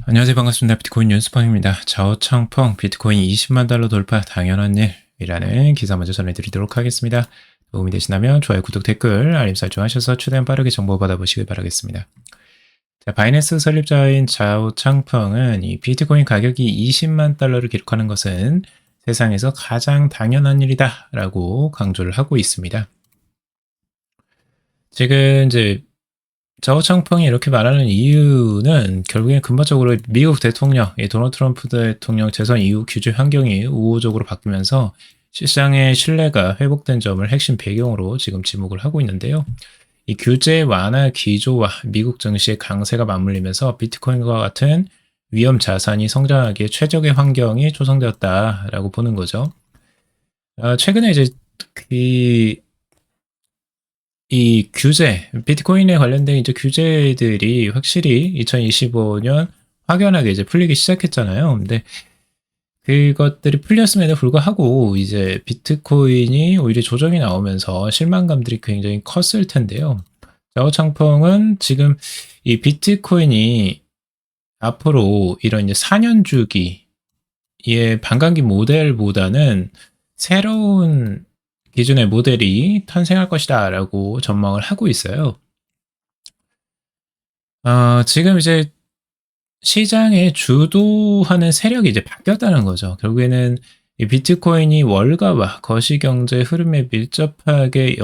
안녕하세요. 반갑습니다. 비트코인 뉴스팡입니다. 자오창펑 비트코인 20만 달러 돌파 당연한 일이라는 기사 먼저 전해드리도록 하겠습니다. 도움이 되시다면 좋아요, 구독, 댓글, 알림 설정하셔서 최대한 빠르게 정보 받아보시길 바라겠습니다. 자, 바이낸스 설립자인 자오창펑은 이 비트코인 가격이 20만 달러를 기록하는 것은 세상에서 가장 당연한 일이다 라고 강조를 하고 있습니다. 지금 이제 자오창펑이 이렇게 말하는 이유는 결국엔 근본적으로 미국 대통령, 도널드 트럼프 대통령 재선 이후 규제 환경이 우호적으로 바뀌면서 시장의 신뢰가 회복된 점을 핵심 배경으로 지금 지목을 하고 있는데요. 이 규제 완화 기조와 미국 증시의 강세가 맞물리면서 비트코인과 같은 위험 자산이 성장하기에 최적의 환경이 조성되었다라고 보는 거죠. 최근에 이제 이 규제, 비트코인에 관련된 이제 규제들이 확실히 2025년 확연하게 이제 풀리기 시작했잖아요. 근데 그것들이 풀렸음에도 불구하고 이제 비트코인이 오히려 조정이 나오면서 실망감들이 굉장히 컸을 텐데요. 자오창펑은 지금 이 비트코인이 앞으로 이런 이제 4년 주기의 반감기 모델보다는 새로운 기존의 모델이 탄생할 것이다 라고 전망을 하고 있어요. 지금 이제 시장에 주도하는 세력이 이제 바뀌었다는 거죠. 결국에는 이 비트코인이 월가와 거시경제 흐름에 밀접하게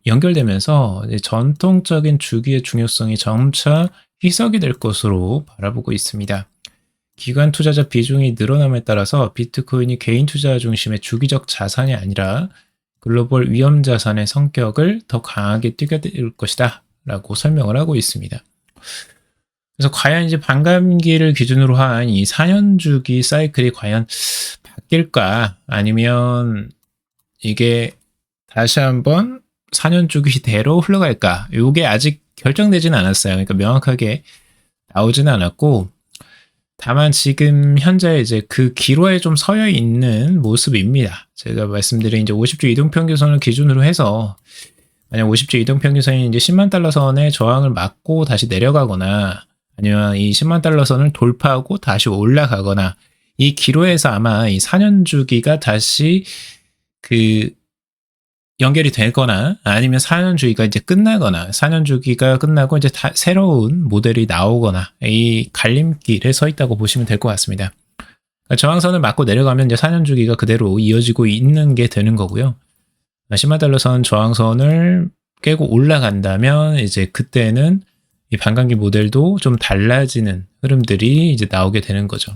연결되면서 전통적인 주기의 중요성이 점차 희석이 될 것으로 바라보고 있습니다. 기관 투자자 비중이 늘어남에 따라서 비트코인이 개인 투자 중심의 주기적 자산이 아니라 글로벌 위험 자산의 성격을 더 강하게 띠게 될 것이다 라고 설명을 하고 있습니다. 그래서 과연 이제 반감기를 기준으로 한 이 4년 주기 사이클이 과연 바뀔까, 아니면 이게 다시 한번 4년 주기대로 흘러갈까, 이게 아직 결정되지는 않았어요. 그러니까 명확하게 나오지는 않았고, 다만 지금 현재 이제 그 기로에 좀 서여 있는 모습입니다. 제가 말씀드린 이제 50주 이동평균선을 기준으로 해서 만약 50주 이동평균선이 이제 10만 달러 선의 저항을 맞고 다시 내려가거나, 아니면 이 10만 달러 선을 돌파하고 다시 올라가거나, 이 기로에서 아마 이 4년 주기가 다시 연결이 되거나, 아니면 4년 주기가 이제 끝나거나, 4년 주기가 끝나고 이제 새로운 모델이 나오거나, 이 갈림길에 서 있다고 보시면 될 것 같습니다. 그러니까 저항선을 맞고 내려가면 이제 4년 주기가 그대로 이어지고 있는 게 되는 거고요. 10만 달러 선 저항선을 깨고 올라간다면 이제 그때는 이 반감기 모델도 좀 달라지는 흐름들이 이제 나오게 되는 거죠.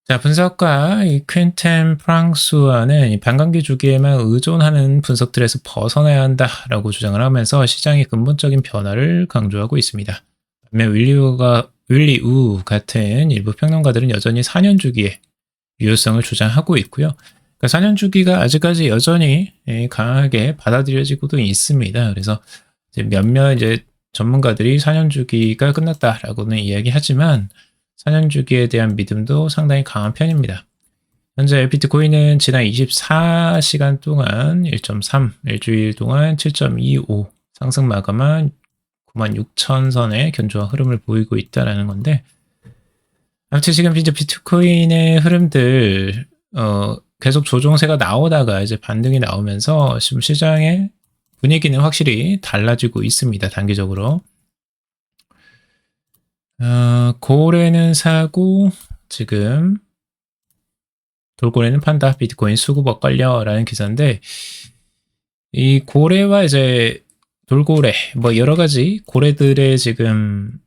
자, 분석가 이 퀸템 프랑스와는 이 반감기 주기에만 의존하는 분석들에서 벗어나야 한다라고 주장을 하면서 시장의 근본적인 변화를 강조하고 있습니다. 반면 윌리 우 같은 일부 평론가들은 여전히 4년 주기의 유효성을 주장하고 있고요. 그러니까 4년 주기가 아직까지 여전히 강하게 받아들여지고도 있습니다. 그래서 이제 몇몇 이제 전문가들이 4년 주기가 끝났다라고는 이야기하지만 4년 주기에 대한 믿음도 상당히 강한 편입니다. 현재 비트코인은 지난 24시간 동안 1.3, 일주일 동안 7.25 상승 마감한 96,000선의 견조한 흐름을 보이고 있다는 건데, 아무튼 지금 이제 비트코인의 흐름들 계속 조종세가 나오다가 이제 반등이 나오면서 지금 시장의 분위기는 확실히 달라지고 있습니다. 단기적으로. 고래는 사고 지금 돌고래는 판다, 비트코인 수급 엇갈려라는 기사인데, 이 고래와 이제 돌고래 뭐 여러 가지 고래들의 지금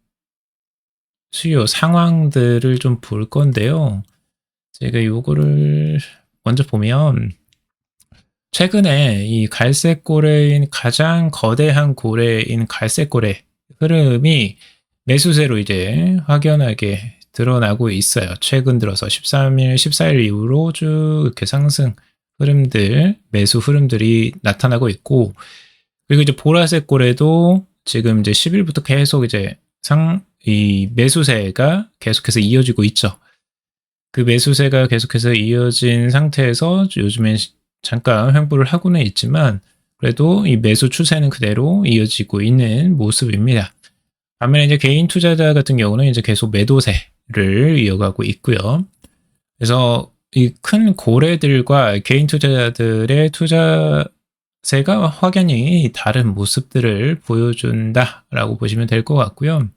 수요 상황들을 좀 볼 건데요. 제가 요거를 먼저 보면, 최근에 이 갈색 고래인 가장 거대한 고래인 갈색 고래 흐름이 매수세로 이제 확연하게 드러나고 있어요. 최근 들어서 13일, 14일 이후로 쭉 이렇게 상승 흐름들, 매수 흐름들이 나타나고 있고, 그리고 이제 보라색 고래도 지금 이제 10일부터 계속 이제 이 매수세가 계속해서 이어지고 있죠. 그 매수세가 계속해서 이어진 상태에서 요즘엔 잠깐 횡보를 하고는 있지만, 그래도 이 매수 추세는 그대로 이어지고 있는 모습입니다. 반면에 이제 개인 투자자 같은 경우는 이제 계속 매도세를 이어가고 있고요. 그래서 이 큰 고래들과 개인 투자자들의 투자세가 확연히 다른 모습들을 보여준다라고 보시면 될 것 같고요.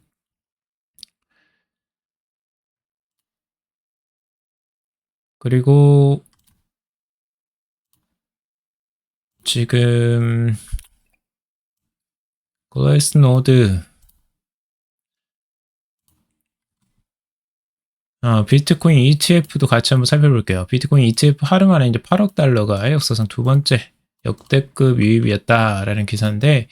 그리고 지금 글래스노드 비트코인 ETF도 같이 한번 살펴볼게요. 비트코인 ETF 하루 만에 이제 8억 달러가 역사상 두 번째 역대급 유입이었다라는 기사인데,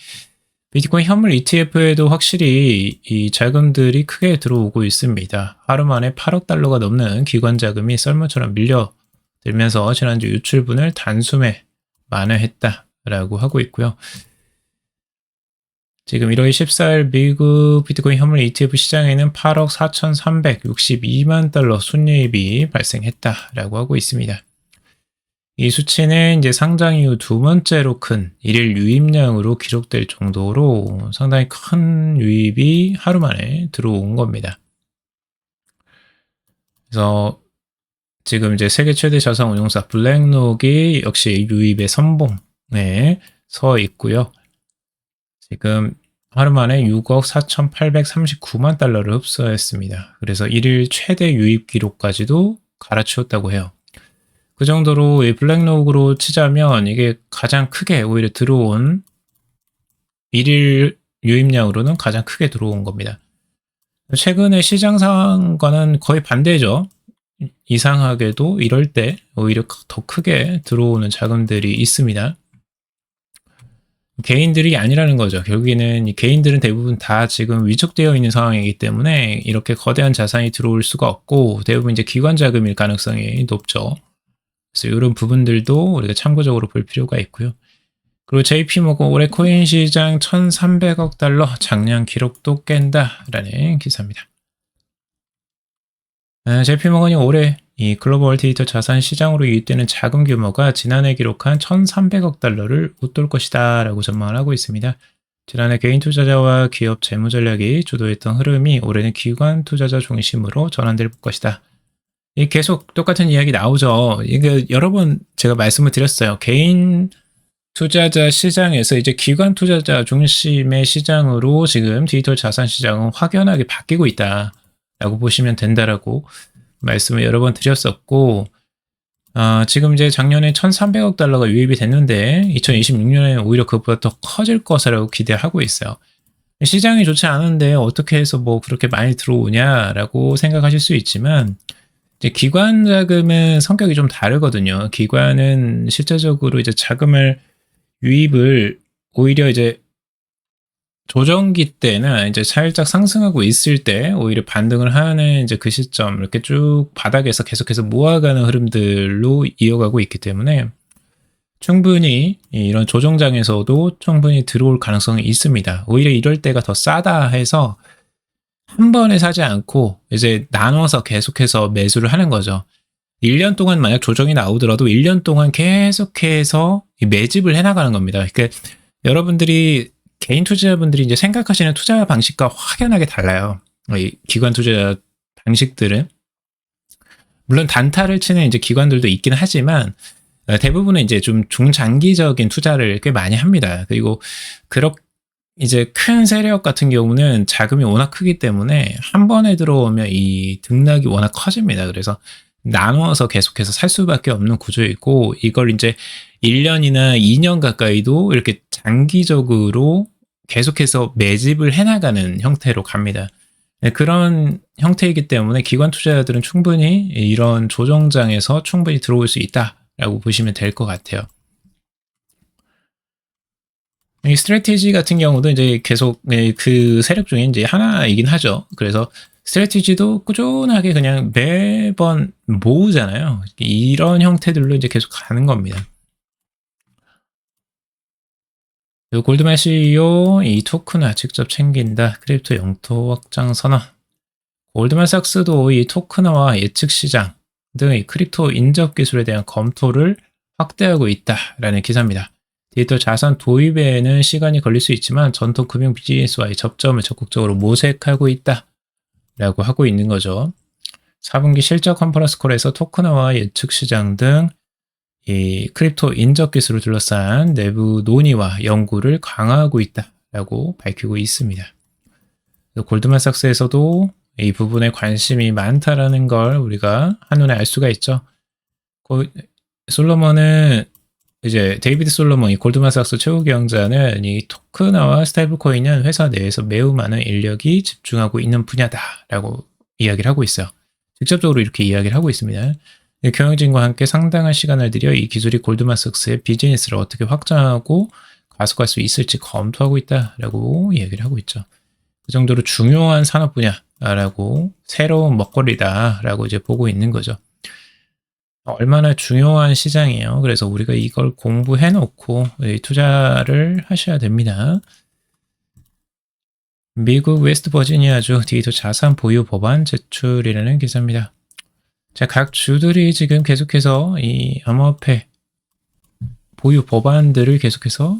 비트코인 현물 ETF에도 확실히 이 자금들이 크게 들어오고 있습니다. 하루 만에 8억 달러가 넘는 기관 자금이 썰물처럼 밀려들면서 지난주 유출분을 단숨에 만회했다라고 하고 있고요. 지금 1월 14일 미국 비트코인 현물 ETF 시장에는 8억 4,362만 달러 순이익이 발생했다라고 하고 있습니다. 이 수치는 이제 상장 이후 두 번째로 큰 일일 유입량으로 기록될 정도로 상당히 큰 유입이 하루 만에 들어온 겁니다. 그래서 지금 이제 세계 최대 자산 운용사 블랙록이 역시 유입의 선봉에 서 있고요. 지금 하루 만에 6억 4,839만 달러를 흡수했습니다. 그래서 일일 최대 유입 기록까지도 갈아치웠다고 해요. 그 정도로 이 블랙록으로 치자면 이게 가장 크게 오히려 들어온 일일 유입량으로는 가장 크게 들어온 겁니다. 최근에 시장 상황과는 거의 반대죠. 이상하게도 이럴 때 오히려 더 크게 들어오는 자금들이 있습니다. 개인들이 아니라는 거죠. 결국에는 이 개인들은 대부분 다 지금 위축되어 있는 상황이기 때문에 이렇게 거대한 자산이 들어올 수가 없고, 대부분 이제 기관 자금일 가능성이 높죠. 그래서 이런 부분들도 우리가 참고적으로 볼 필요가 있고요. 그리고 JP모건 올해 코인 시장 1,300억 달러 작년 기록도 깬다라는 기사입니다. JP모건이 올해 이 글로벌 디지털 자산 시장으로 유입되는 자금 규모가 지난해 기록한 1,300억 달러를 웃돌 것이다 라고 전망을 하고 있습니다. 지난해 개인 투자자와 기업 재무 전략이 주도했던 흐름이 올해는 기관 투자자 중심으로 전환될 것이다. 계속 똑같은 이야기 나오죠. 이게 여러 번 제가 말씀을 드렸어요. 개인 투자자 시장에서 이제 기관 투자자 중심의 시장으로 지금 디지털 자산 시장은 확연하게 바뀌고 있다라고 보시면 된다라고 말씀을 여러 번 드렸었고, 지금 이제 작년에 1,300억 달러가 유입이 됐는데 2026년에 오히려 그것보다 더 커질 것이라고 기대하고 있어요. 시장이 좋지 않은데 어떻게 해서 뭐 그렇게 많이 들어오냐라고 생각하실 수 있지만, 이제 기관 자금은 성격이 좀 다르거든요. 기관은 실제적으로 이제 자금을 유입을 오히려 이제 조정기 때나 이제 살짝 상승하고 있을 때 오히려 반등을 하는 이제 그 시점, 이렇게 쭉 바닥에서 계속해서 모아가는 흐름들로 이어가고 있기 때문에 충분히 이런 조정장에서도 충분히 들어올 가능성이 있습니다. 오히려 이럴 때가 더 싸다 해서 한 번에 사지 않고 이제 나눠서 계속해서 매수를 하는 거죠. 1년 동안 만약 조정이 나오더라도 1년 동안 계속해서 매집을 해나가는 겁니다. 그러니까 여러분들이 개인 투자자분들이 이제 생각하시는 투자 방식과 확연하게 달라요. 이 기관 투자 방식들은 물론 단타를 치는 이제 기관들도 있긴 하지만 대부분은 이제 좀 중장기적인 투자를 꽤 많이 합니다. 그리고 이제 큰 세력 같은 경우는 자금이 워낙 크기 때문에 한 번에 들어오면 이 등락이 워낙 커집니다. 그래서 나누어서 계속해서 살 수밖에 없는 구조이고, 이걸 이제 1년이나 2년 가까이도 이렇게 장기적으로 계속해서 매집을 해나가는 형태로 갑니다. 그런 형태이기 때문에 기관 투자자들은 충분히 이런 조정장에서 충분히 들어올 수 있다라고 보시면 될 것 같아요. 이 스트래티지 같은 경우도 이제 계속 그 세력 중에 이제 하나이긴 하죠. 그래서 스트래티지도 꾸준하게 그냥 매번 모으잖아요. 이런 형태들로 이제 계속 가는 겁니다. 골드만 CEO 이 토큰화 직접 챙긴다. 크립토 영토 확장 선언. 골드만삭스도 이 토큰화와 예측 시장 등 이 크립토 인접 기술에 대한 검토를 확대하고 있다라는 기사입니다. 디지털 자산 도입에는 시간이 걸릴 수 있지만 전통 금융 비즈니스와의 접점을 적극적으로 모색하고 있다라고 하고 있는 거죠. 4분기 실적 컨퍼런스 콜에서 토큰화와 예측 시장 등 이 크립토 인적 기술을 둘러싼 내부 논의와 연구를 강화하고 있다라고 밝히고 있습니다. 골드만삭스에서도 이 부분에 관심이 많다라는 걸 우리가 한눈에 알 수가 있죠. 솔로몬은 이제 데이비드 솔로몬, 이 골드만삭스 최고 경자는 이 토큰화와 스테이블 코인은 회사 내에서 매우 많은 인력이 집중하고 있는 분야다라고 이야기를 하고 있어요. 직접적으로 이렇게 이야기를 하고 있습니다. 경영진과 함께 상당한 시간을 들여 이 기술이 골드만삭스의 비즈니스를 어떻게 확장하고 가속할 수 있을지 검토하고 있다라고 이야기를 하고 있죠. 그 정도로 중요한 산업 분야라고 새로운 먹거리다라고 이제 보고 있는 거죠. 얼마나 중요한 시장이에요. 그래서 우리가 이걸 공부해 놓고 투자를 하셔야 됩니다. 미국 웨스트버지니아주 디지털 자산 보유 법안 제출이라는 기사입니다. 자, 각 주들이 지금 계속해서 이 암호화폐 보유 법안들을 계속해서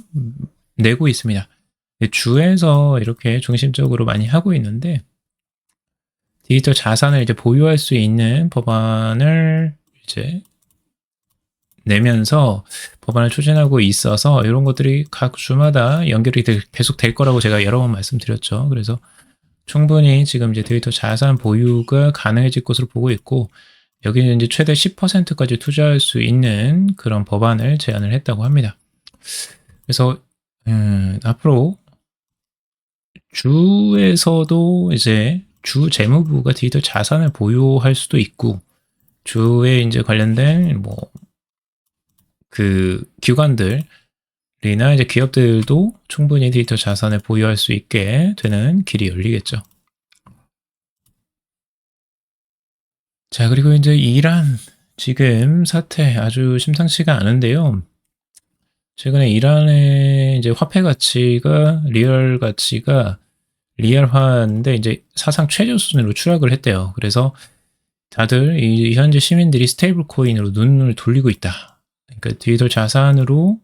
내고 있습니다. 주에서 이렇게 중심적으로 많이 하고 있는데 디지털 자산을 이제 보유할 수 있는 법안을 이제 내면서 법안을 추진하고 있어서 이런 것들이 각 주마다 연결이 계속 될 거라고 제가 여러 번 말씀드렸죠. 그래서 충분히 지금 이제 디지털 자산 보유가 가능해질 것으로 보고 있고 여기는 이제 최대 10%까지 투자할 수 있는 그런 법안을 제안을 했다고 합니다. 그래서 앞으로 주에서도 이제 주 재무부가 디지털 자산을 보유할 수도 있고 주에 이제 관련된 그 기관들이나 이제 기업들도 충분히 디지털 자산을 보유할 수 있게 되는 길이 열리겠죠. 자, 그리고 이제 이란 지금 사태 아주 심상치가 않은데요. 최근에 이란의 이제 화폐 가치가 리얼화인데 이제 사상 최저 수준으로 추락을 했대요. 그래서 다들 이 현재 시민들이 스테이블 코인으로 눈을 돌리고 있다. 그러니까 디지털 자산으로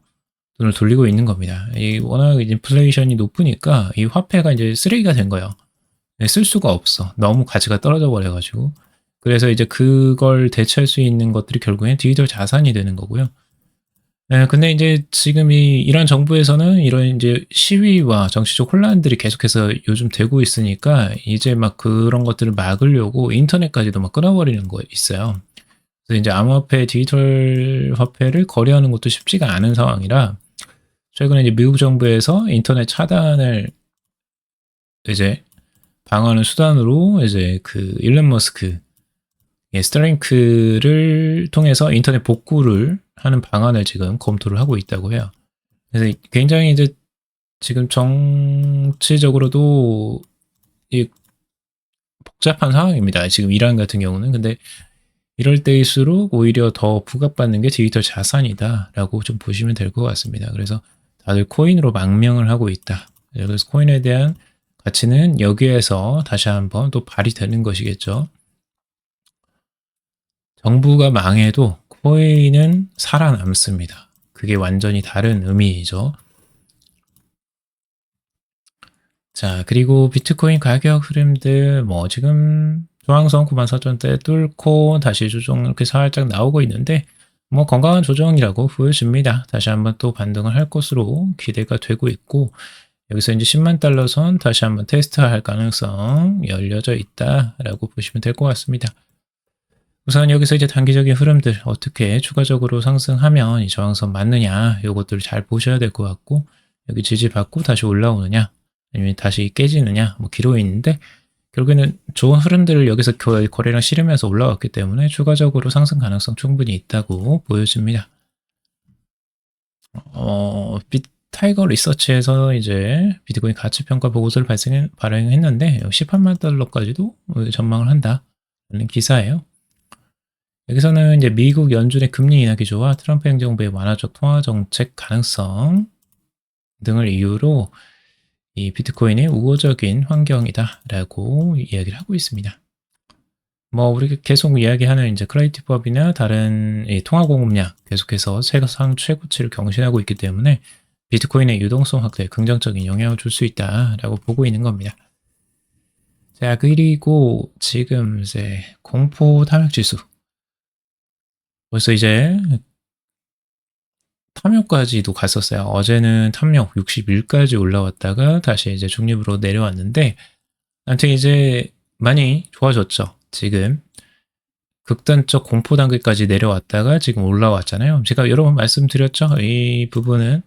눈을 돌리고 있는 겁니다. 워낙 인플레이션이 높으니까 이 화폐가 이제 쓰레기가 된 거예요. 쓸 수가 없어. 너무 가치가 떨어져 버려가지고. 그래서 이제 그걸 대체할 수 있는 것들이 결국엔 디지털 자산이 되는 거고요. 근데 이제 지금 이 이란 정부에서는 이런 이제 시위와 정치적 혼란들이 계속해서 요즘 되고 있으니까 이제 막 그런 것들을 막으려고 인터넷까지도 막 끊어버리는 거 있어요. 그래서 이제 암호화폐, 디지털 화폐를 거래하는 것도 쉽지가 않은 상황이라 최근에 이제 미국 정부에서 인터넷 차단을 이제 방어하는 수단으로 이제 그 일론 머스크 스타링크를 통해서 인터넷 복구를 하는 방안을 지금 검토를 하고 있다고 해요. 그래서 굉장히 이제 지금 정치적으로도 복잡한 상황입니다. 지금 이란 같은 경우는. 근데 이럴 때일수록 오히려 더 부각받는 게 디지털 자산이다라고 좀 보시면 될 것 같습니다. 그래서 다들 코인으로 망명을 하고 있다. 그래서 코인에 대한 가치는 여기에서 다시 한번 또 발휘되는 것이겠죠. 정부가 망해도 코인은 살아남습니다. 그게 완전히 다른 의미이죠. 자, 그리고 비트코인 가격 흐름들 지금 저항선 94,000대 뚫고 다시 조정 이렇게 살짝 나오고 있는데 건강한 조정이라고 보여집니다. 다시 한번 또 반등을 할 것으로 기대가 되고 있고 여기서 이제 10만 달러 선 다시 한번 테스트할 가능성 열려져 있다라고 보시면 될 것 같습니다. 우선 여기서 이제 단기적인 흐름들 어떻게 추가적으로 상승하면 이 저항선 맞느냐 요것들을 잘 보셔야 될 것 같고 여기 지지받고 다시 올라오느냐 아니면 다시 깨지느냐 기로 있는데 결국에는 좋은 흐름들을 여기서 거래량 실으면서 올라왔기 때문에 추가적으로 상승 가능성 충분히 있다고 보여집니다. 타이거 리서치에서 이제 비트코인 가치평가 보고서를 발행했는데 18만 달러까지도 전망을 한다는 기사예요. 여기서는 이제 미국 연준의 금리 인하 기조와 트럼프 행정부의 완화적 통화 정책 가능성 등을 이유로 이 비트코인이 우호적인 환경이다라고 이야기를 하고 있습니다. 뭐 우리가 계속 이야기하는 이제 크레이티브업이나 다른 이 통화 공급량 계속해서 세상 최고치를 경신하고 있기 때문에 비트코인의 유동성 확대에 긍정적인 영향을 줄 수 있다라고 보고 있는 겁니다. 자, 그리고 지금 이제 공포 탐욕 지수. 벌써 이제 탐욕까지도 갔었어요. 어제는 탐욕 61까지 올라왔다가 다시 이제 중립으로 내려왔는데, 아무튼 이제 많이 좋아졌죠. 지금 극단적 공포 단계까지 내려왔다가 지금 올라왔잖아요. 제가 여러 번 말씀드렸죠. 이 부분은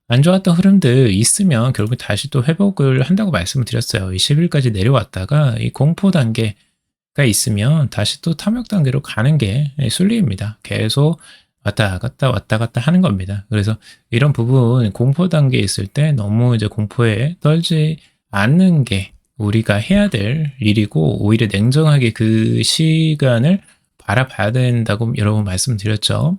안 좋았던 흐름들 있으면 결국 다시 또 회복을 한다고 말씀을 드렸어요. 이 10일까지 내려왔다가 이 공포 단계가 있으면 다시 또 탐욕 단계로 가는 게 순리입니다. 계속 왔다 갔다 하는 겁니다. 그래서 이런 부분 공포 단계에 있을 때 너무 이제 공포에 떨지 않는 게 우리가 해야 될 일이고, 오히려 냉정하게 그 시간을 바라봐야 된다고 여러 번 말씀드렸죠.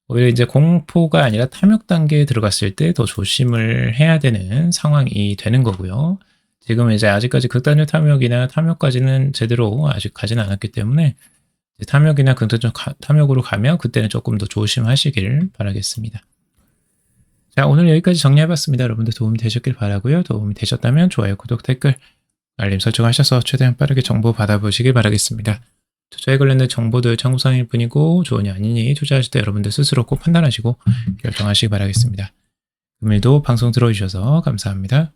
오히려 이제 공포가 아니라 탐욕 단계에 들어갔을 때 더 조심을 해야 되는 상황이 되는 거고요. 지금 이제 아직까지 극단적 탐욕이나 탐욕까지는 제대로 아직 가지는 않았기 때문에 탐욕이나 극단적 탐욕으로 가면 그때는 조금 더 조심하시길 바라겠습니다. 자, 오늘 여기까지 정리해봤습니다. 여러분들 도움이 되셨길 바라고요. 도움이 되셨다면 좋아요, 구독, 댓글, 알림 설정하셔서 최대한 빠르게 정보 받아보시길 바라겠습니다. 투자에 관련된 정보들 참고사항일 뿐이고 좋으니 아니니 투자하실 때 여러분들 스스로 꼭 판단하시고 결정하시기 바라겠습니다. 금일도 방송 들어주셔서 감사합니다.